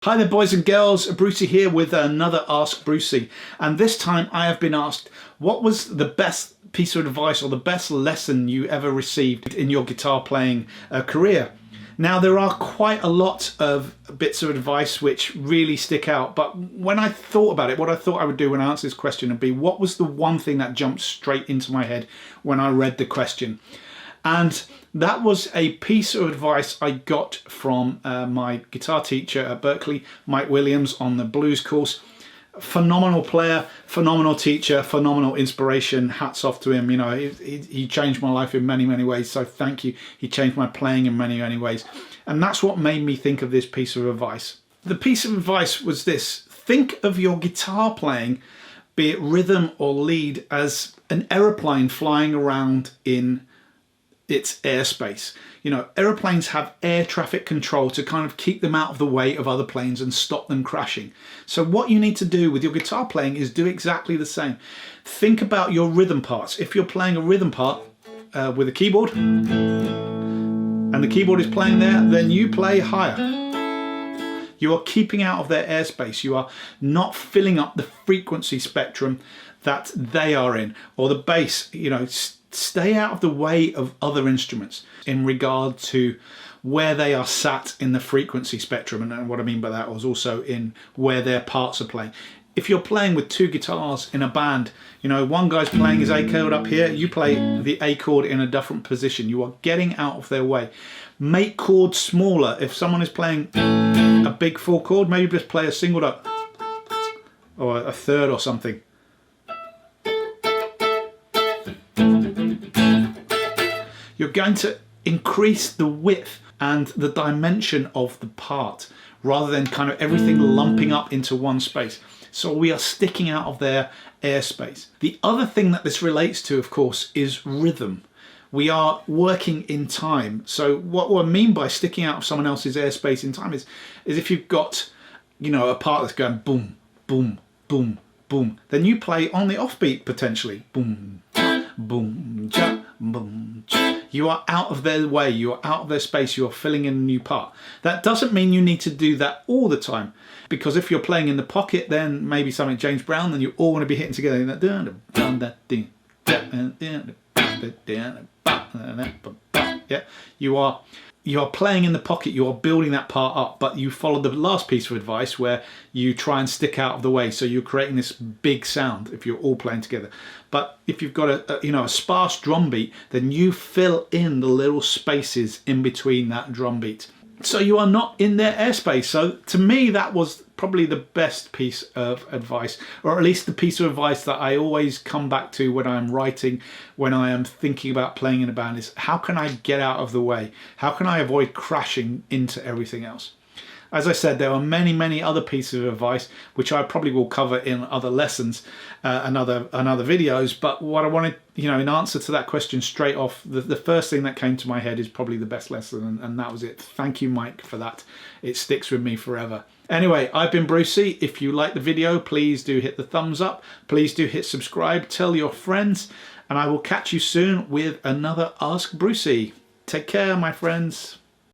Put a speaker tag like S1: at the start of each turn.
S1: Hi there boys and girls, Brucie here with another Ask Brucie, and this time I have been asked what was the best piece of advice or the best lesson you ever received in your guitar playing career. Now there are quite a lot of bits of advice which really stick out, but when I thought about it, what I thought I would do when I answer this question would be what was the one thing that jumped straight into my head when I read the question. And that was a piece of advice I got from my guitar teacher at Berklee, Mike Williams, on the blues course. Phenomenal player, phenomenal teacher, phenomenal inspiration. Hats off to him. You know, he changed my life in many, many ways. So thank you. He changed my playing in many, many ways. And that's what made me think of this piece of advice. The piece of advice was this: think of your guitar playing, be it rhythm or lead, as an aeroplane flying around in its airspace. You know, aeroplanes have air traffic control to kind of keep them out of the way of other planes and stop them crashing. So what you need to do with your guitar playing is do exactly the same. Think about your rhythm parts. If you're playing a rhythm part with a keyboard and the keyboard is playing there, then you play higher. You are keeping out of their airspace. You are not filling up the frequency spectrum that they are in, or the bass. You know, stay out of the way of other instruments in regard to where they are sat in the frequency spectrum. And what I mean by that was also in where their parts are playing. If you're playing with two guitars in a band, you know, one guy's playing his A chord up here, you play the A chord in a different position. You are getting out of their way. Make chords smaller. If someone is playing a big 4 chord, maybe just play a single note or a third or something. You're going to increase the width and the dimension of the part rather than kind of everything lumping up into one space. So we are sticking out of their airspace. The other thing that this relates to, of course, is rhythm. We are working in time. So what I mean by sticking out of someone else's airspace in time is if you've got, you know, a part that's going boom, boom, boom, boom, then you play on the offbeat potentially. Boom, boom, ja, boom, ja. You are out of their way, you are out of their space, you are filling in a new part. That doesn't mean you need to do that all the time, because if you're playing in the pocket, then maybe something James Brown, then you're all going to be hitting together. Yeah, you are playing in the pocket, you are building that part up, but you follow the last piece of advice where you try and stick out of the way, so you're creating this big sound if you're all playing together. But if you've got a sparse drum beat, then you fill in the little spaces in between that drum beat, so you are not in their airspace. So to me, that was probably the best piece of advice, or at least the piece of advice that I always come back to when I'm writing, when I am thinking about playing in a band, is how can I get out of the way? How can I avoid crashing into everything else? As I said, there are many, many other pieces of advice which I probably will cover in other lessons and other videos. But what I wanted, you know, in answer to that question straight off, the first thing that came to my head is probably the best lesson, and that was it. Thank you, Mike, for that. It sticks with me forever. Anyway, I've been Brucie. If you like the video, please do hit the thumbs up. Please do hit subscribe. Tell your friends, and I will catch you soon with another Ask Brucie. Take care, my friends.